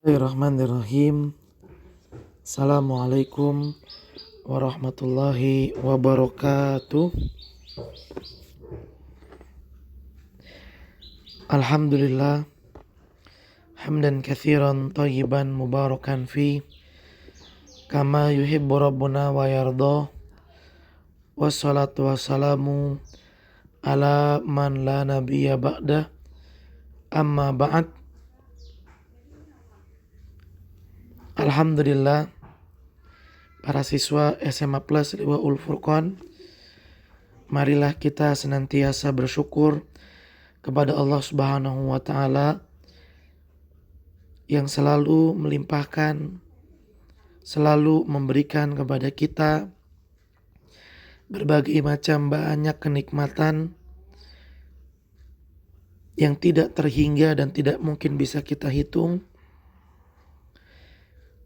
Bismillahirrahmanirrahim. Assalamualaikum warahmatullahi wabarakatuh. Alhamdulillah hamdan katsiran thayyiban mubarakan fi kama yuhibbu rabbuna wa yarda. Wassalatu wassalamu ala man la nabiyya ba'da. Amma ba'd. Alhamdulillah, para siswa SMA Plus Liwaul Furqan, marilah kita senantiasa bersyukur kepada Allah Subhanahu wa Ta'ala yang selalu melimpahkan, selalu memberikan kepada kita berbagai macam banyak kenikmatan yang tidak terhingga dan tidak mungkin bisa kita hitung.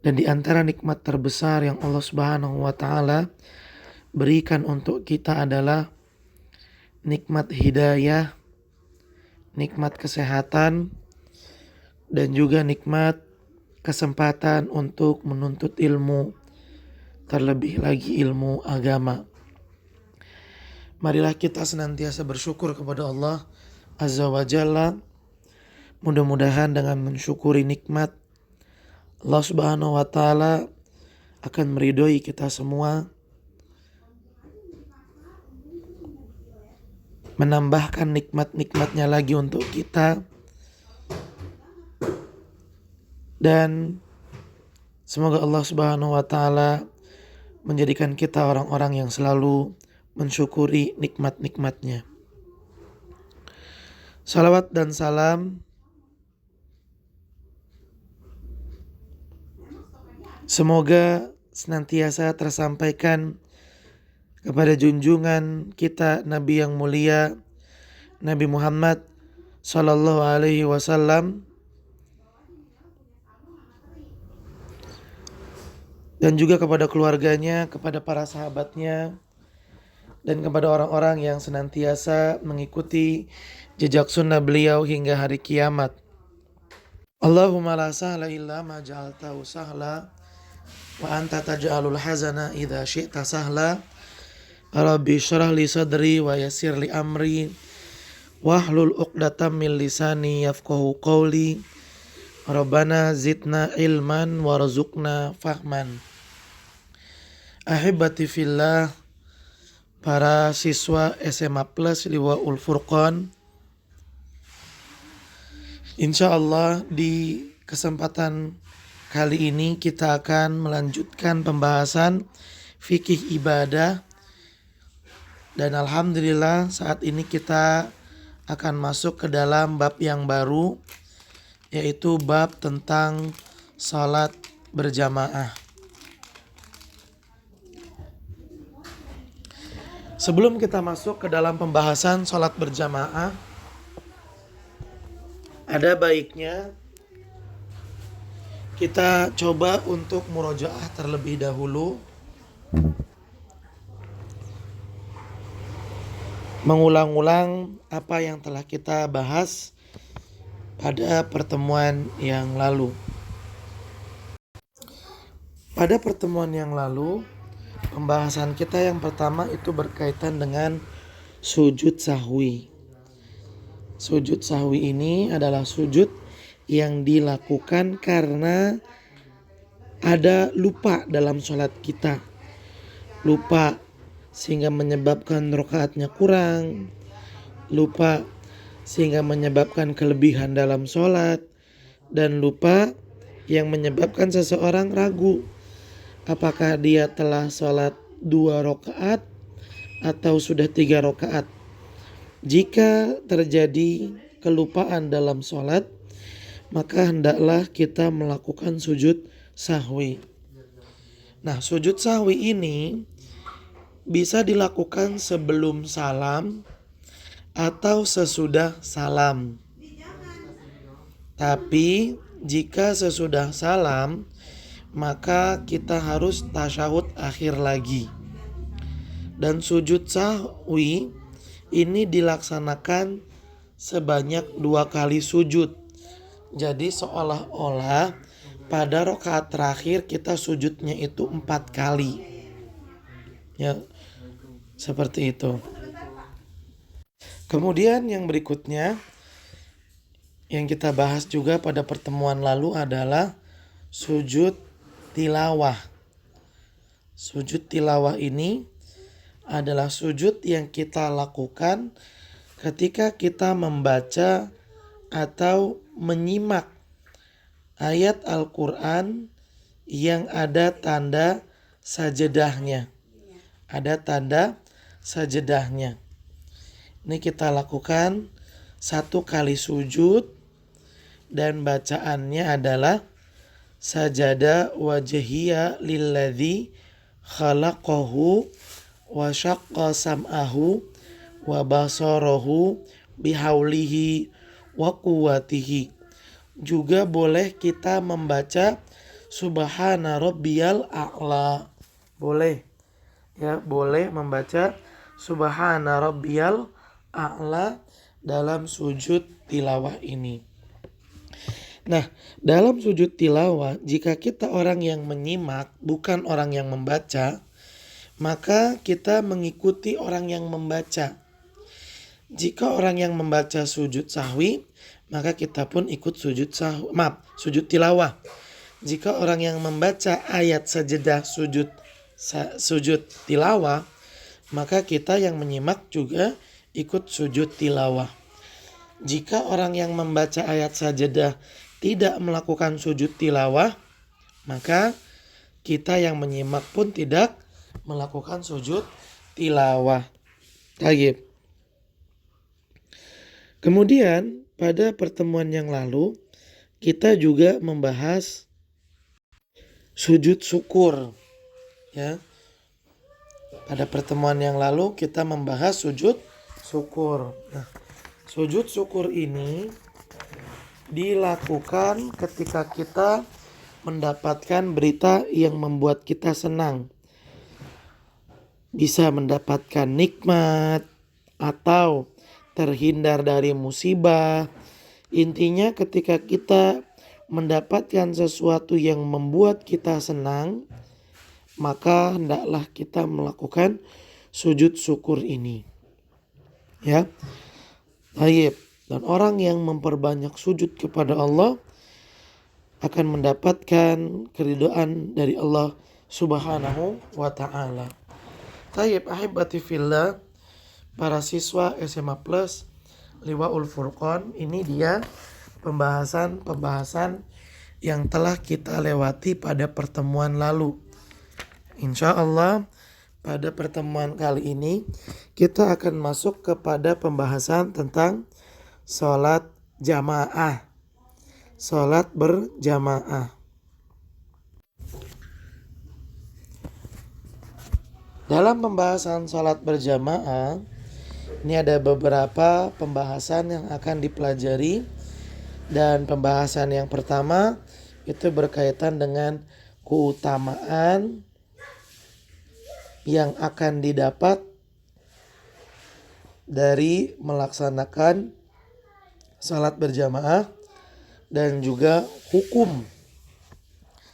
Dan di antara nikmat terbesar yang Allah Subhanahu wa Ta'ala berikan untuk kita adalah nikmat hidayah, nikmat kesehatan, dan juga nikmat kesempatan untuk menuntut ilmu, terlebih lagi ilmu agama. Marilah kita senantiasa bersyukur kepada Allah Azza wa Jalla. Mudah-mudahan dengan mensyukuri nikmat, Allah Subhanahu wa Ta'ala akan meridhoi kita semua, menambahkan nikmat-nikmatnya lagi untuk kita, dan semoga Allah Subhanahu wa Ta'ala menjadikan kita orang-orang yang selalu mensyukuri nikmat-nikmatnya. Salawat dan salam semoga senantiasa tersampaikan kepada junjungan kita Nabi yang mulia, Nabi Muhammad Sallallahu Alaihi Wasallam, dan juga kepada keluarganya, kepada para sahabatnya, dan kepada orang-orang yang senantiasa mengikuti jejak sunnah beliau hingga hari kiamat. Allahumma la sahla illa ma ja'altahu sahla wa anta taj'alul hazana idza syi'ta sahla. Rabbi syrah li sadri wa yassir li amri wahlul 'uqdatam min lisani yafqahu qawli. Rabbana zidna ilman warzuqna fahman. Ahibati fillah, para siswa SMA Plus Liwaul Furqan, insyaallah di kesempatan kali ini kita akan melanjutkan pembahasan fikih ibadah. Dan alhamdulillah saat ini kita akan masuk ke dalam bab yang baru, yaitu bab tentang salat berjamaah. Sebelum kita masuk ke dalam pembahasan salat berjamaah, ada baiknya kita coba untuk murojaah terlebih dahulu, mengulang-ulang apa yang telah kita bahas pada pertemuan yang lalu. Pada pertemuan yang lalu, pembahasan kita yang pertama itu berkaitan dengan sujud sahwi. Sujud sahwi ini adalah sujud yang dilakukan karena ada lupa dalam sholat kita. Lupa sehingga menyebabkan rakaatnya kurang, lupa sehingga menyebabkan kelebihan dalam sholat, dan lupa yang menyebabkan seseorang ragu apakah dia telah sholat 2 rakaat atau sudah 3 rakaat. Jika terjadi kelupaan dalam sholat, maka hendaklah kita melakukan sujud sahwi. Nah, sujud sahwi ini bisa dilakukan sebelum salam atau sesudah salam. Tapi jika sesudah salam, maka kita harus tasyahud akhir lagi. Dan sujud sahwi ini dilaksanakan sebanyak 2 kali sujud. Jadi seolah-olah pada rakaat terakhir kita sujudnya itu 4 kali. Ya, seperti itu. Kemudian yang berikutnya yang kita bahas juga pada pertemuan lalu adalah sujud tilawah. Sujud tilawah ini adalah sujud yang kita lakukan ketika kita membaca atau menyimak ayat Al-Quran yang ada tanda sajedahnya. Ada tanda sajedahnya. Ini kita lakukan 1 kali sujud dan bacaannya adalah sajada wajhiya lilladzi khalaqahu wa syaqqa sam'ahu wa basarahu bihaulihi wa quwwatihi. Juga boleh kita membaca subhana rabbiyal a'la. Boleh. Ya, boleh membaca subhana rabbiyal a'la dalam sujud tilawah ini. Nah, dalam sujud tilawah jika kita orang yang menyimak bukan orang yang membaca, maka kita mengikuti orang yang membaca. Jika orang yang membaca sujud sahwi, maka kita pun ikut sujud tilawah. Jika orang yang membaca ayat sajadah sujud tilawah, maka kita yang menyimak juga ikut sujud tilawah. Jika orang yang membaca ayat sajadah tidak melakukan sujud tilawah, maka kita yang menyimak pun tidak melakukan sujud tilawah. Tayyib. Kemudian pada pertemuan yang lalu kita juga membahas sujud syukur. Ya. Pada pertemuan yang lalu kita membahas sujud syukur. Nah, sujud syukur ini dilakukan ketika kita mendapatkan berita yang membuat kita senang. Bisa mendapatkan nikmat atau terhindar dari musibah. Intinya ketika kita mendapatkan sesuatu yang membuat kita senang, maka hendaklah kita melakukan sujud syukur ini. Ya. Baik. Dan orang yang memperbanyak sujud kepada Allah akan mendapatkan keridhaan dari Allah Subhanahu wa taala. Tayyib ahibati fillah, para siswa SMA Plus Liwaul Furqan, ini dia pembahasan yang telah kita lewati pada pertemuan lalu. Insya Allah pada pertemuan kali ini kita akan masuk kepada pembahasan tentang sholat jamaah. Sholat berjamaah. Dalam pembahasan sholat berjamaah, ini ada beberapa pembahasan yang akan dipelajari. Dan pembahasan yang pertama itu berkaitan dengan keutamaan yang akan didapat dari melaksanakan sholat berjamaah dan juga hukum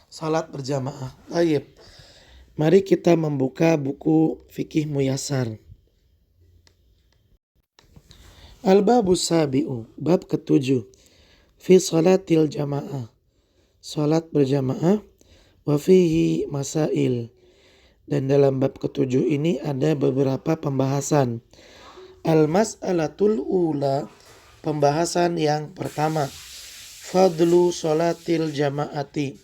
sholat berjamaah. Baik. Mari kita membuka buku Fikih Muyassar. Al-Babus Sabi'u, bab ke-7. Fi sholatil jamaah. Sholat berjamaah. Wa fihi masail. Dan dalam bab ke-7 ini ada beberapa pembahasan. Al-mas'alatul ula, pembahasan yang pertama. Fadlu sholatil jamaati.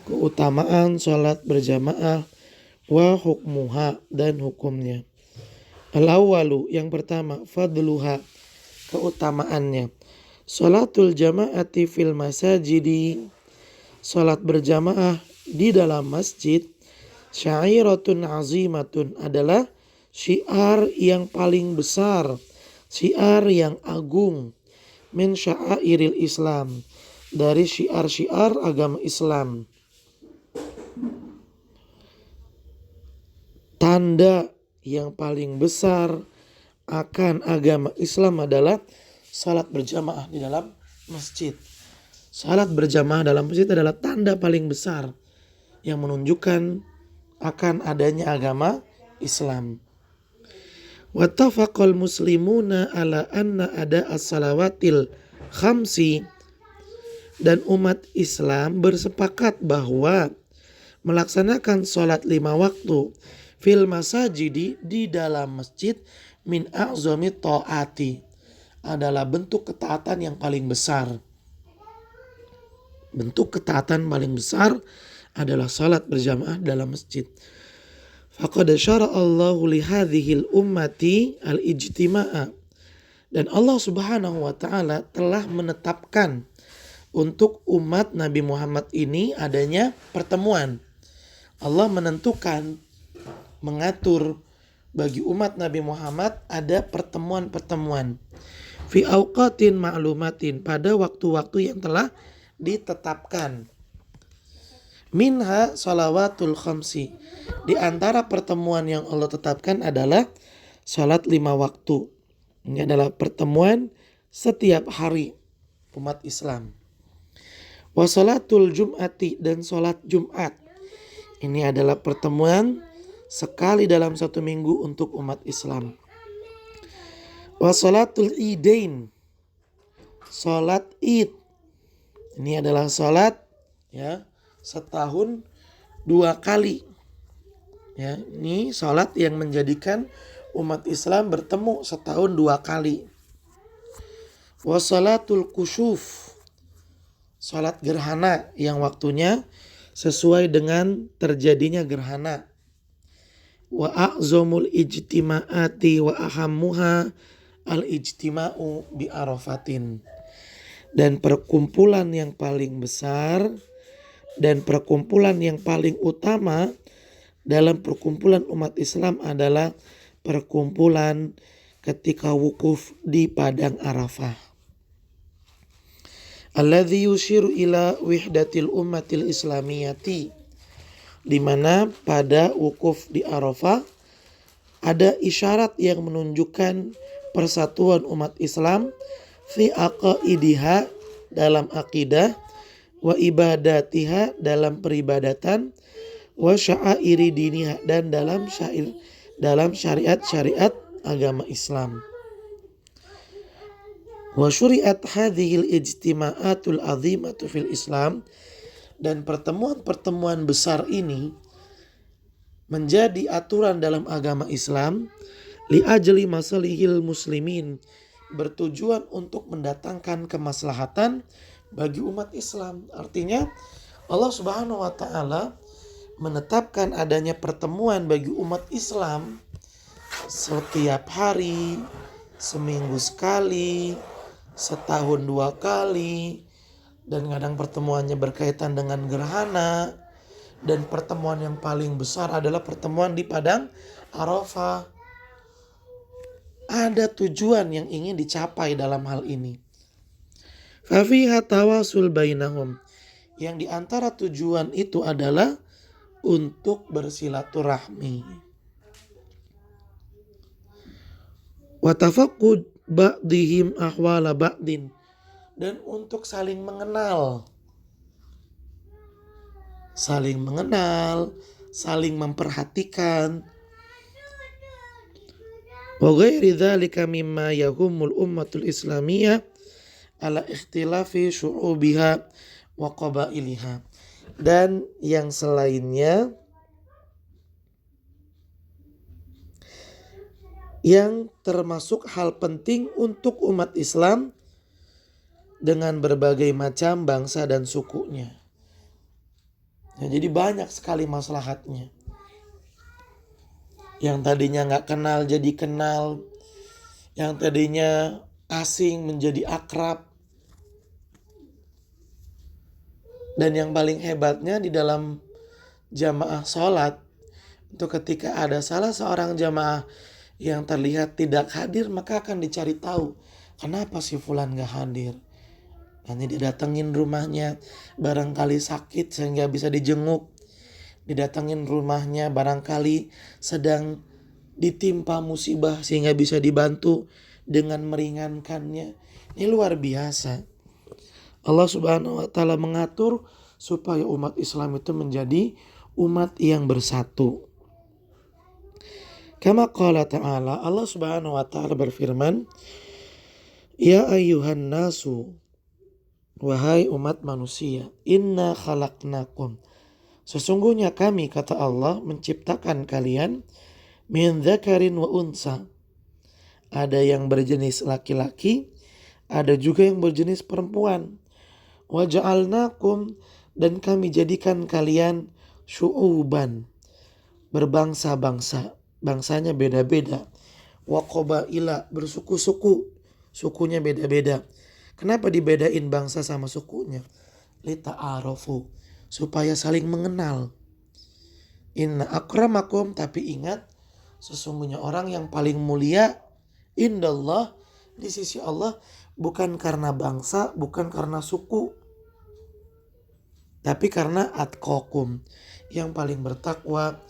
Keutamaan sholat berjamaah. Wa hukmuha, dan hukumnya. Al-awwalu, yang pertama, fadluha, keutamaannya. Sholatul jama'ati fil masajidi, sholat berjamaah di dalam masjid. Syairatun azimatun, adalah syiar yang paling besar, syiar yang agung. Min syairil Islam, dari syiar-syiar agama Islam. Tanda yang paling besar akan agama Islam adalah salat berjamaah di dalam masjid. Salat berjamaah dalam masjid adalah tanda paling besar yang menunjukkan akan adanya agama Islam. Wattafaqal muslimuna ala anna ada as-salawatil khamsi, dan umat Islam bersepakat bahwa melaksanakan sholat 5 waktu fil masajidi, di dalam masjid, min a'zami ta'ati, adalah bentuk ketaatan yang paling besar. Bentuk ketaatan paling besar adalah salat berjamaah dalam masjid. Faqad syara'allahu li hadhil ummati al-ijtima'a, dan Allah Subhanahu wa taala telah menetapkan untuk umat Nabi Muhammad ini adanya pertemuan. Allah menentukan, mengatur bagi umat Nabi Muhammad ada pertemuan-pertemuan fi auqatin ma'lumatin, pada waktu-waktu yang telah ditetapkan. Minha salawatul khamsi, di antara pertemuan yang Allah tetapkan adalah salat 5 waktu. Ini adalah pertemuan setiap hari umat Islam. Wa salatul jum'ati, dan salat Jumat. Ini adalah pertemuan sekali dalam 1 minggu untuk umat Islam. Wa salatul idain, salat Id. Ini adalah salat setahun 2 kali. Ya, ini salat yang menjadikan umat Islam bertemu setahun 2 kali. Wa salatul kusuf, salat gerhana yang waktunya sesuai dengan terjadinya gerhana. Wa a'zamul ijtima'ati wa ahammuha al-ijtima'u bi Arafatin, dan perkumpulan yang paling besar dan perkumpulan yang paling utama dalam perkumpulan umat Islam adalah perkumpulan ketika wukuf di padang Arafah. Alladzi yushiru ila wihdatil ummatil islamiyati, di mana pada wukuf di Arafah ada isyarat yang menunjukkan persatuan umat Islam fi aqaidiha, dalam akidah, wa ibadatiha, dalam peribadatan, wa sya'airi diniha, dan dalam syariat-syariat agama Islam. Wa syuri'at hadhil ijtima'atul azimatu fil Islam, dan pertemuan-pertemuan besar ini menjadi aturan dalam agama Islam, li ajli masalihil muslimin, bertujuan untuk mendatangkan kemaslahatan bagi umat Islam. Artinya Allah Subhanahu wa taala menetapkan adanya pertemuan bagi umat Islam setiap hari, seminggu sekali, setahun 2 kali, dan kadang pertemuannya berkaitan dengan gerhana, dan pertemuan yang paling besar adalah pertemuan di padang Arafah. Ada tujuan yang ingin dicapai dalam hal ini. Fafiha tawasul bainahum, yang diantara tujuan itu adalah untuk bersilaturahmi. Wa tafaqqud ba'dihim ahwala ba'din, dan untuk saling mengenal, saling memperhatikan. Wa ghairi dzalika mimma yahumul ummatul islamiyah ala ikhtilafi syu'ubiha wa qabailiha, dan yang selainnya yang termasuk hal penting untuk umat Islam dengan berbagai macam bangsa dan sukunya. Ya, jadi banyak sekali maslahatnya. Yang tadinya gak kenal jadi kenal, yang tadinya asing menjadi akrab. Dan yang paling hebatnya di dalam jamaah sholat, itu ketika ada salah seorang jamaah yang terlihat tidak hadir, maka akan dicari tahu kenapa si fulan gak hadir. Nanti didatengin rumahnya, barangkali sakit sehingga bisa dijenguk. Didatengin rumahnya, barangkali sedang ditimpa musibah sehingga bisa dibantu dengan meringankannya. Ini luar biasa. Allah Subhanahu wa taala mengatur supaya umat Islam itu menjadi umat yang bersatu. Kama qala ta'ala, Allah Subhanahu wa taala berfirman, ya ayyuhan nasu, wahai umat manusia, inna khalaqnakum, sesungguhnya kami, kata Allah, menciptakan kalian min dzakarin wa unsa. Ada yang berjenis laki-laki, ada juga yang berjenis perempuan. Wa ja'alnakum, dan kami jadikan kalian syu'uban, berbangsa-bangsa, bangsanya beda-beda. Wa qabaila, bersuku-suku, sukunya beda-beda. Kenapa dibedain bangsa sama sukunya? Lita'arafu, supaya saling mengenal. Inna akramakum, tapi ingat, sesungguhnya orang yang paling mulia indallah, di sisi Allah, bukan karena bangsa, bukan karena suku, tapi karena atqakum, yang paling bertakwa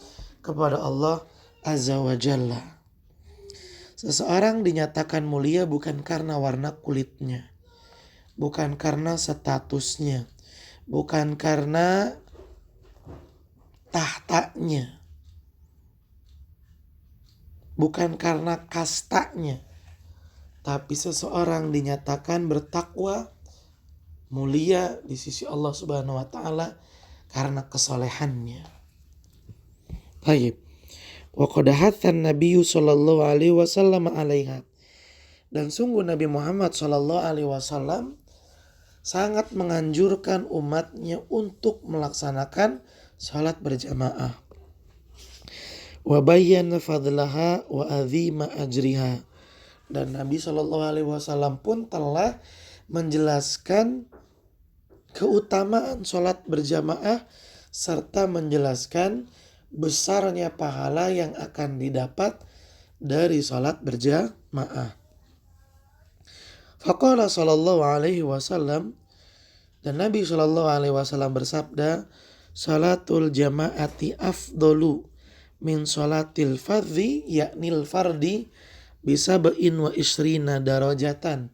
kepada Allah Azza wa Jalla. Seseorang dinyatakan mulia bukan karena warna kulitnya, bukan karena statusnya, bukan karena tahtanya, bukan karena kastanya, tapi seseorang dinyatakan bertakwa, mulia di sisi Allah Subhanahu wa taala karena kesolehannya. Baik. Wa qad hathan Nabi sallallahu alaihi wasallam 'alaiha. Dan sungguh Nabi Muhammad sallallahu alaihi wasallam sangat menganjurkan umatnya untuk melaksanakan salat berjamaah. Wa bayyana fadlaha wa azima ajriha. Dan Nabi sallallahu alaihi wasallam pun telah menjelaskan keutamaan salat berjamaah serta menjelaskan besarnya pahala yang akan didapat dari salat berjamaah. Faqala sallallahu alaihi wasallam, dan Nabi sallallahu alaihi wasallam bersabda, salatul jama'ati afdalu min salatil fardhi, yaknil fardi bisa bein wa isrina darajatan.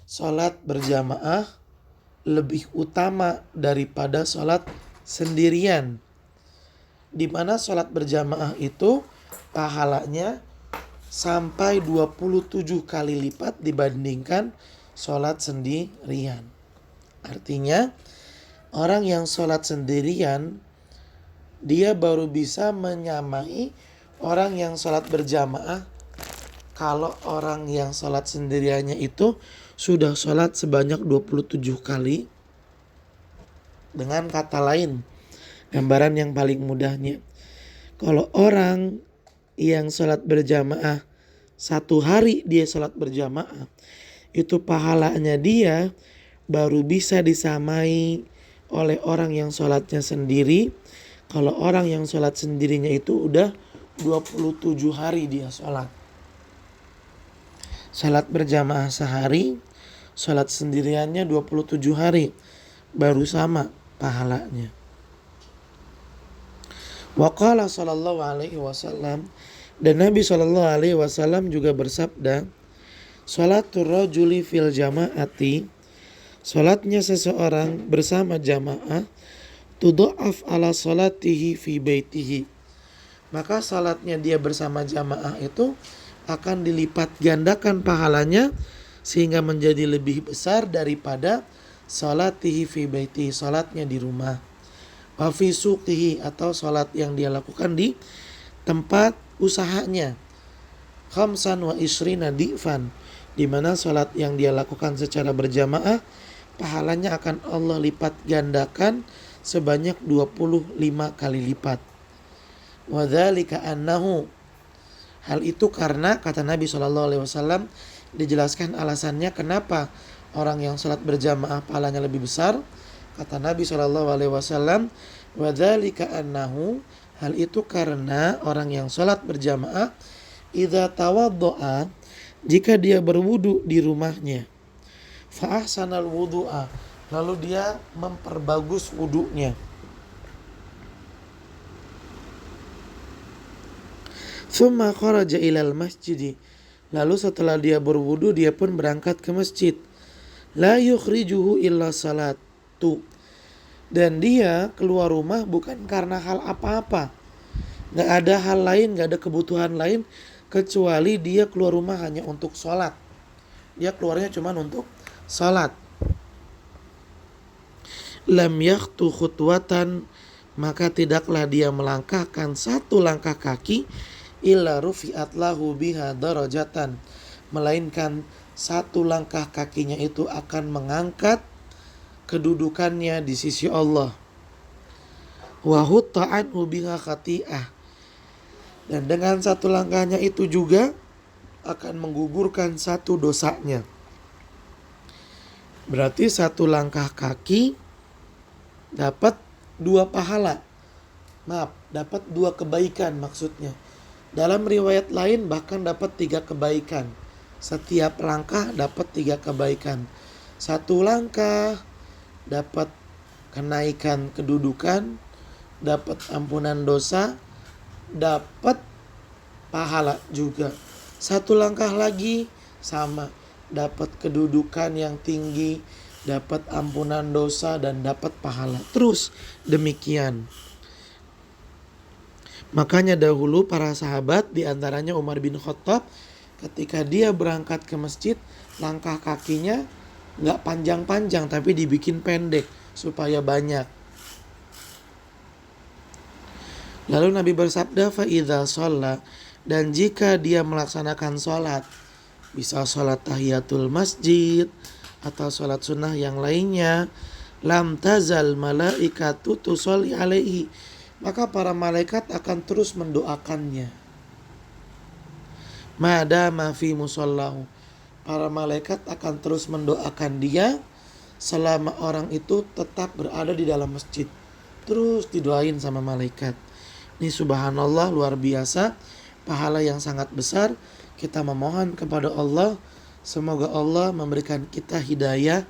Salat berjamaah lebih utama daripada salat sendirian, di mana salat berjamaah itu pahalanya sampai 27 kali lipat dibandingkan salat sendirian. Artinya orang yang salat sendirian dia baru bisa menyamai orang yang salat berjamaah kalau orang yang salat sendiriannya itu sudah salat sebanyak 27 kali. Dengan kata lain, gambaran yang paling mudahnya, kalau orang yang salat berjamaah satu hari dia salat berjamaah, itu pahalanya dia baru bisa disamai oleh orang yang salatnya sendiri. Kalau orang yang salat sendirinya itu udah 27 hari dia salat. Salat berjamaah sehari, salat sendiriannya 27 hari, baru sama pahalanya. Wa qala sallallahu alaihi wasallam, dan Nabi sallallahu alaihi wasallam juga bersabda, salatul rajuli fil jama'ati, salatnya seseorang bersama jamaah, tudha'af ala salatihi fi baitihi, maka salatnya dia bersama jamaah itu akan dilipat gandakan pahalanya sehingga menjadi lebih besar daripada salatihi fi baitihi, salatnya di rumah. Wa fi suqihi, atau salat yang dia lakukan di tempat usahanya. Khamsan wa isrina di'fan, di mana salat yang dia lakukan secara berjamaah pahalanya akan Allah lipat gandakan sebanyak 25 kali lipat. Wa dzalika annahu, hal itu karena kata Nabi SAW, dijelaskan alasannya kenapa orang yang salat berjamaah pahalanya lebih besar. Kata Nabi SAW, wa dzalika annahu, hal itu karena orang yang salat berjamaah idza tawaddoa, jika dia berwudu di rumahnya, fa ahsanal wudu'a, lalu dia memperbagus wudunya, tsumma kharaja ilal masjid, lalu setelah dia berwudu dia pun berangkat ke masjid, La yukhrijuhu illa salatu. Dan dia keluar rumah bukan karena hal apa-apa. Gak ada hal lain, gak ada kebutuhan lain kecuali dia keluar rumah hanya untuk sholat. Dia keluarnya cuma untuk sholat. Lam yakhtu khutwatan, maka tidaklah dia melangkahkan satu langkah kaki, illa rufi'at lahu biha darajatan, melainkan satu langkah kakinya itu akan mengangkat kedudukannya di sisi Allah. Wa hutta anhu biha khati'ah, dan dengan satu langkahnya itu juga akan menggugurkan satu dosanya. Berarti satu langkah kaki dapat 2 pahala. Dapat 2 kebaikan maksudnya. Dalam riwayat lain bahkan dapat 3 kebaikan. Setiap langkah dapat 3 kebaikan. Satu langkah dapat kenaikan kedudukan, dapat ampunan dosa, dapat pahala juga. Satu langkah lagi sama, dapat kedudukan yang tinggi, dapat ampunan dosa, dan dapat pahala. Terus demikian. Makanya dahulu para sahabat, diantaranya Umar bin Khattab, ketika dia berangkat ke masjid, langkah kakinya gak panjang-panjang tapi dibikin pendek supaya banyak. Lalu Nabi bersabda, fa idza shalla, dan jika dia melaksanakan sholat, bisa sholat tahiyatul masjid atau sholat sunnah yang lainnya, lam tazal malaikatu tusolli alaihi, maka para malaikat akan terus mendoakannya. Madama fi musallahu, para malaikat akan terus mendoakan dia selama orang itu tetap berada di dalam masjid. Terus didoain sama malaikat. Ini subhanallah, luar biasa, pahala yang sangat besar. Kita memohon kepada Allah, semoga Allah memberikan kita hidayah,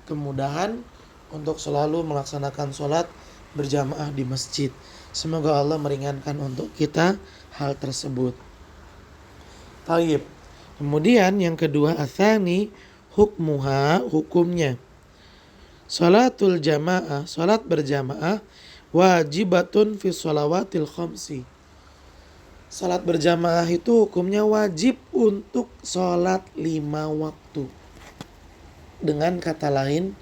kemudahan untuk selalu melaksanakan sholat berjamaah di masjid. Semoga Allah meringankan untuk kita hal tersebut. Taib. Kemudian yang kedua, atsani hukmuha, hukumnya. Sholatul jamaah, sholat berjamaah, wajibatun fi sholawatil khamsi. Sholat berjamaah itu hukumnya wajib untuk sholat 5 waktu. Dengan kata lain,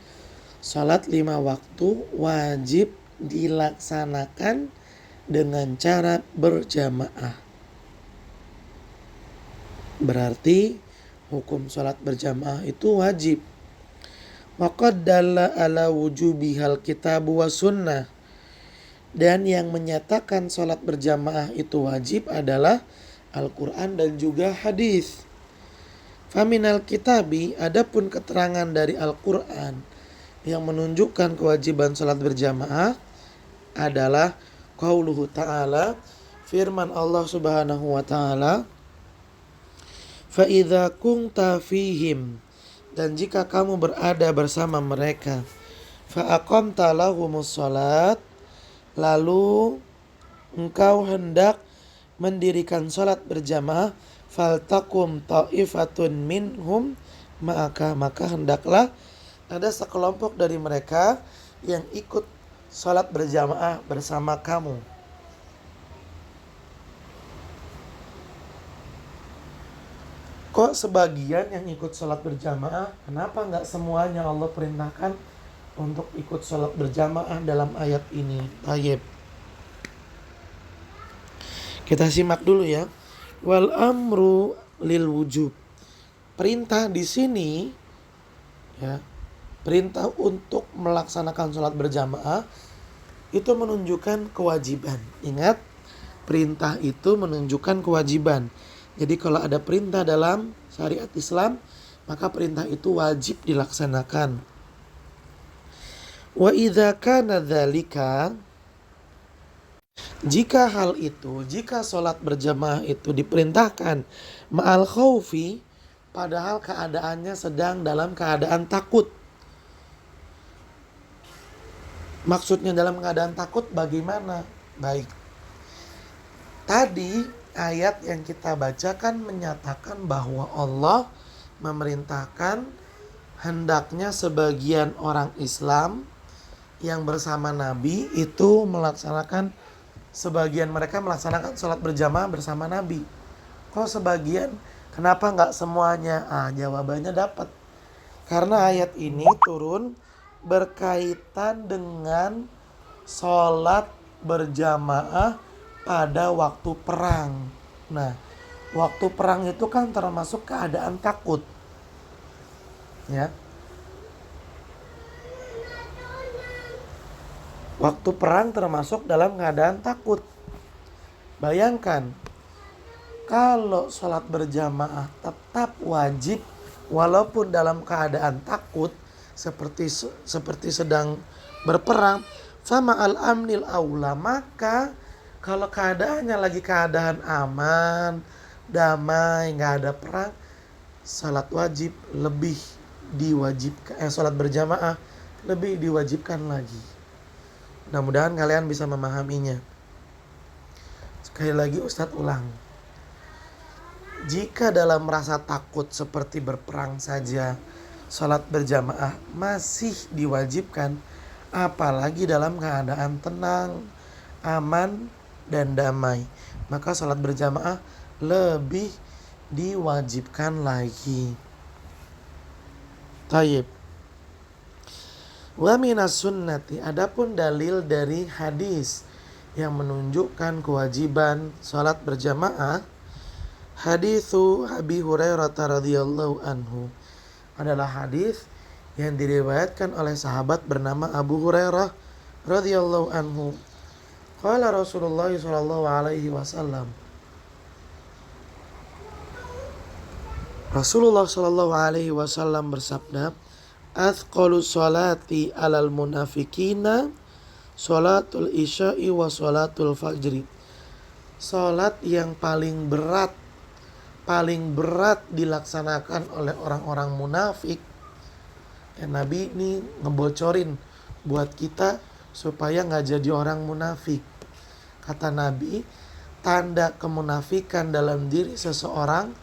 sholat 5 waktu wajib dilaksanakan dengan cara berjamaah. Berarti hukum sholat berjamaah itu wajib. Waqad dalla ala wujubihal kitab wa sunnah. Dan yang menyatakan sholat berjamaah itu wajib adalah Al-Quran dan juga hadis. Faminal kitabi, adapun keterangan dari Al-Quran yang menunjukkan kewajiban sholat berjamaah adalah qauluhu ta'ala, firman Allah subhanahu wa ta'ala, fa idza kunta fihim, dan jika kamu berada bersama mereka, fa aqamta lahumus sholat, lalu engkau hendak mendirikan sholat berjamaah, faltakum ta'ifatun minhum, maka hendaklah ada sekelompok dari mereka yang ikut sholat berjamaah bersama kamu. Kok sebagian yang ikut sholat berjamaah? Kenapa nggak semuanya Allah perintahkan untuk ikut sholat berjamaah dalam ayat ini? Tayyib. Kita simak dulu ya. Wal amru lil wujub. Perintah di sini ya, perintah untuk melaksanakan sholat berjamaah itu menunjukkan kewajiban. Ingat, perintah itu menunjukkan kewajiban. Jadi kalau ada perintah dalam syariat Islam, maka perintah itu wajib dilaksanakan. Wa idza kana dzalika, jika hal itu, jika sholat berjamaah itu diperintahkan ma'al khaufi, padahal keadaannya sedang dalam keadaan takut. Maksudnya dalam keadaan takut bagaimana? Baik. Tadi ayat yang kita bacakan menyatakan bahwa Allah memerintahkan hendaknya sebagian orang Islam yang bersama Nabi itu melaksanakan, sebagian mereka melaksanakan sholat berjamaah bersama Nabi. Kok sebagian? Kenapa nggak semuanya? Jawabannya dapat. Karena ayat ini turun berkaitan dengan sholat berjamaah pada waktu perang. Nah, waktu perang itu kan termasuk keadaan takut. Ya. Waktu perang termasuk dalam keadaan takut. Bayangkan, kalau sholat berjamaah tetap wajib walaupun dalam keadaan takut, seperti sedang berperang, sama al-amnil aula, maka kalau keadaannya lagi keadaan aman, damai, nggak ada perang, salat wajib lebih diwajibkan, salat berjamaah lebih diwajibkan lagi. Mudah-mudahan kalian bisa memahaminya. Sekali lagi Ustadz ulang. Jika dalam rasa takut seperti berperang saja salat berjamaah masih diwajibkan, apalagi dalam keadaan tenang, aman, dan damai, maka salat berjamaah lebih diwajibkan lagi. Tayyib. Wa minas sunnati, adapun dalil dari hadis yang menunjukkan kewajiban salat berjamaah, haditsu Abi Hurairah radhiyallahu anhu, adalah hadis yang diriwayatkan oleh sahabat bernama Abu Hurairah radhiyallahu anhu. Qala Rasulullah sallallahu alaihi wasallam, Rasulullah sallallahu alaihi wasallam bersabda, "Athqalu sholati alal munafikina sholatul isya'i wa sholatul fajri." Salat yang paling berat dilaksanakan oleh orang-orang munafik. Nabi ini ngebocorin buat kita supaya gak jadi orang munafik. Kata Nabi, tanda kemunafikan dalam diri seseorang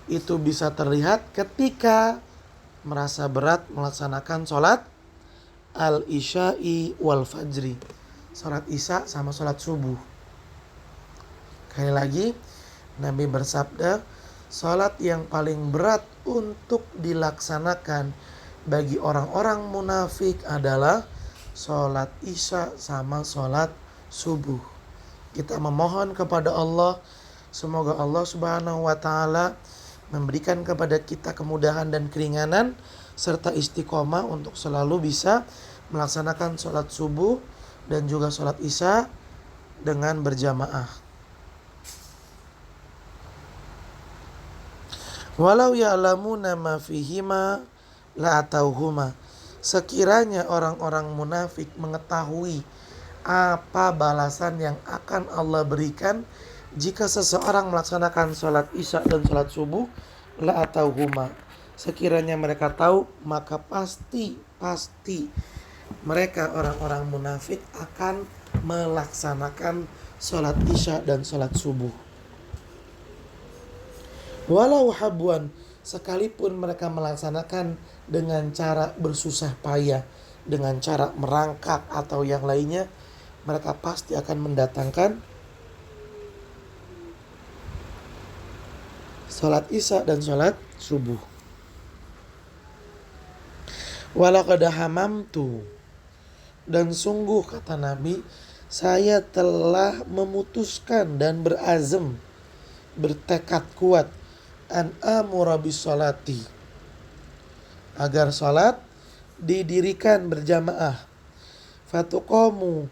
itu bisa terlihat ketika merasa berat melaksanakan sholat al-isya'i wal fajri, sholat isya sama sholat subuh. Sekali lagi, Nabi bersabda, sholat yang paling berat untuk dilaksanakan bagi orang-orang munafik adalah sholat isya sama sholat subuh. Kita memohon kepada Allah, semoga Allah subhanahu wa ta'ala memberikan kepada kita kemudahan dan keringanan serta istiqomah untuk selalu bisa melaksanakan sholat subuh dan juga sholat isya dengan berjamaah. Walau ya'lamuna ma fihima la'atauhuma. Sekiranya orang-orang munafik mengetahui apa balasan yang akan Allah berikan jika seseorang melaksanakan sholat isya dan sholat subuh, la'atauhuma. Sekiranya mereka tahu, maka pasti mereka orang-orang munafik akan melaksanakan sholat isya dan sholat subuh. Walau habwan, sekalipun mereka melaksanakan dengan cara bersusah payah, dengan cara merangkak atau yang lainnya, mereka pasti akan mendatangkan sholat isya dan sholat subuh. Walaqad hamamtu, dan sungguh kata Nabi, saya telah memutuskan dan berazam, bertekad kuat, an amura bisolati, agar sholat didirikan berjamaah, fatuqamu,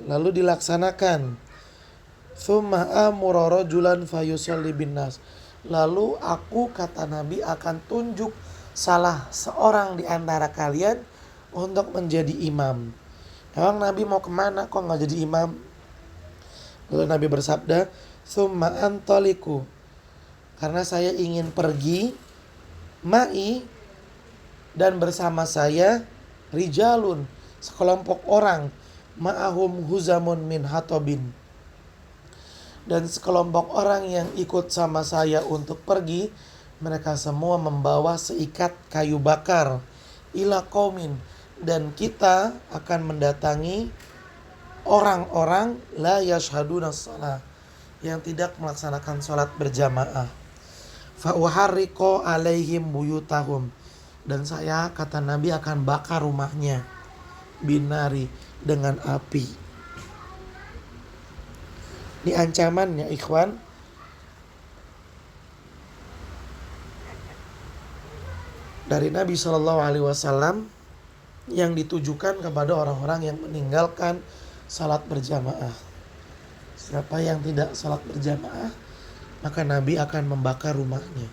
lalu dilaksanakan, tsumma amura rajulan fayusalli binnas, lalu aku kata Nabi akan tunjuk salah seorang di antara kalian untuk menjadi imam. Emang Nabi mau kemana kok gak jadi imam? Lalu Nabi bersabda, tsumma antaliku, karena saya ingin pergi, ma'i, dan bersama saya rijalun, sekelompok orang, ma'ahum huzamun min hatobin, dan sekelompok orang yang ikut sama saya untuk pergi, Mereka semua membawa seikat kayu bakar ila qaumin, dan kita akan mendatangi orang-orang la yashhaduna shalah, yang tidak melaksanakan sholat berjamaah. Fa uharriqu alaihim buyutahum, dan saya, kata Nabi, akan bakar rumahnya binari, dengan api. Ini ancaman ya ikhwan. Dari Nabi SAW yang ditujukan kepada orang-orang yang meninggalkan salat berjamaah. Siapa yang tidak salat berjamaah, maka Nabi akan membakar rumahnya.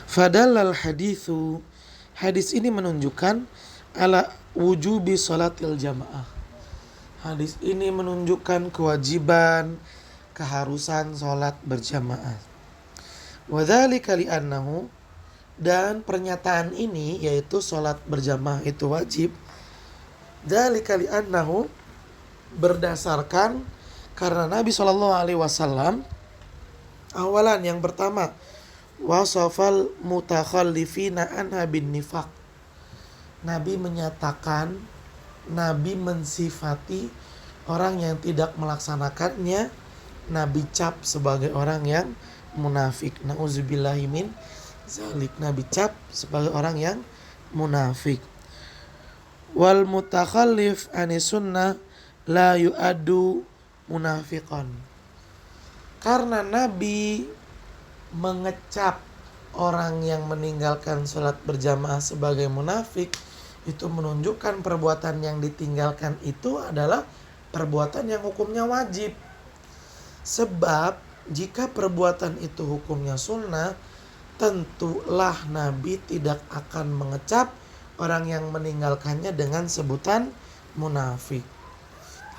Fadallal hadithu, hadis ini menunjukkan ala wujubi salatil jamaah. Hadis ini menunjukkan kewajiban, keharusan sholat berjamaah. Wadzalika li'annahu, dan pernyataan ini yaitu sholat berjamaah itu wajib. Dzalika li'annahu, berdasarkan karena Nabi SAW awalan, yang pertama, wasafal mutakhallifina anha bin nifaq. Nabi menyatakan, Nabi mensifati orang yang tidak melaksanakannya, Nabi cap sebagai orang yang munafik. Nauzubillahi min zalik. Nabi cap sebagai orang yang munafik. Wal mutakhallif anis sunnah la yu'addu munafiqan. Karena Nabi mengecap orang yang meninggalkan sholat berjamaah sebagai munafik, itu menunjukkan perbuatan yang ditinggalkan itu adalah perbuatan yang hukumnya wajib. Sebab jika perbuatan itu hukumnya sunnah, tentulah Nabi tidak akan mengecap orang yang meninggalkannya dengan sebutan munafik.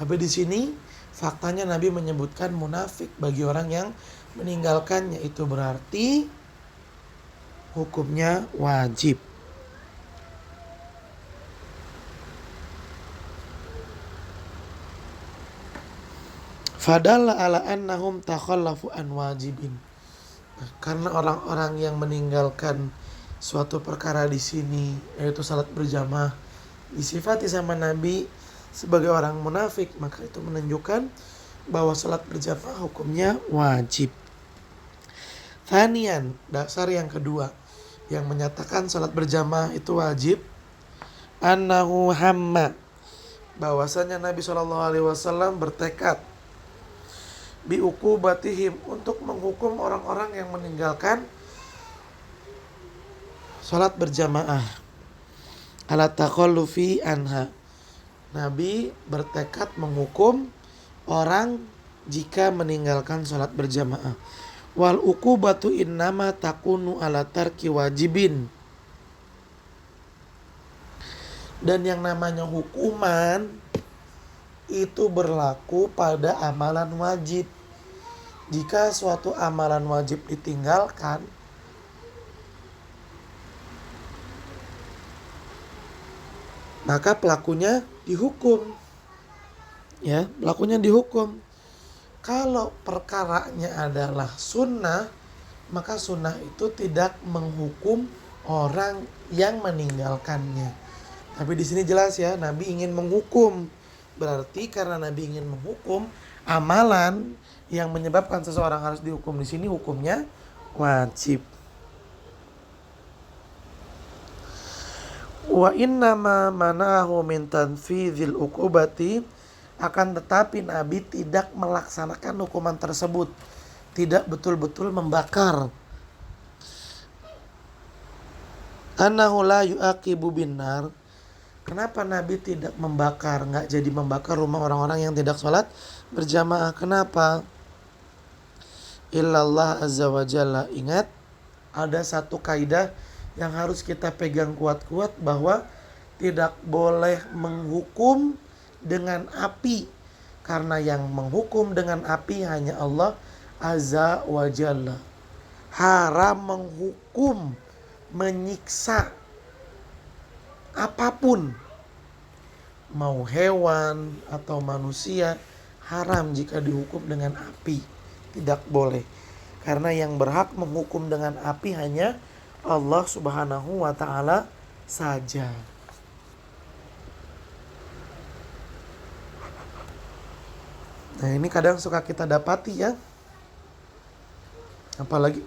Tapi di sini faktanya Nabi menyebutkan munafik bagi orang yang meninggalkannya, itu berarti hukumnya wajib. Fadalla ala annahum takhallafu an wajibin. Karena orang-orang yang meninggalkan suatu perkara di sini, yaitu salat berjamaah, disifati sama Nabi sebagai orang munafik, maka itu menunjukkan bahwa salat berjamaah hukumnya wajib. Thanian, dasar yang kedua yang menyatakan salat berjamaah itu wajib, annahu hamma, bahwasanya Nabi SAW bertekad biuqubatihim, untuk menghukum orang-orang yang meninggalkan salat berjamaah, ala takhallufi anha. Nabi bertekad menghukum orang jika meninggalkan salat berjamaah. Wal uqubatu innama takunu ala tarki wajibin. Dan yang namanya hukuman itu berlaku pada amalan wajib. Jika suatu amalan wajib ditinggalkan, maka pelakunya dihukum. Ya, pelakunya dihukum. Kalau perkaranya adalah sunnah, maka sunnah itu tidak menghukum orang yang meninggalkannya. Tapi di sini jelas ya, Nabi ingin menghukum. Berarti karena Nabi ingin menghukum, amalan yang menyebabkan seseorang harus dihukum di sini hukumnya wajib. Wa innama manahu min tanfizil uqubati, akan tetapi Nabi tidak melaksanakan hukuman tersebut, tidak betul-betul membakar. Annahu la yu'aqibu binnar. Kenapa Nabi tidak membakar, nggak jadi membakar rumah orang-orang yang tidak sholat berjamaah? Kenapa? Illallah azza wa jalla. Ingat, ada satu kaidah yang harus kita pegang kuat-kuat, bahwa tidak boleh menghukum dengan api, karena yang menghukum dengan api hanya Allah azza wa jalla. Haram menghukum, menyiksa apapun mau hewan atau manusia, haram jika dihukum dengan api. Tidak boleh. Karena yang berhak menghukum dengan api hanya Allah Subhanahu wa taala saja. Nah, ini kadang suka kita dapati ya. Apalagi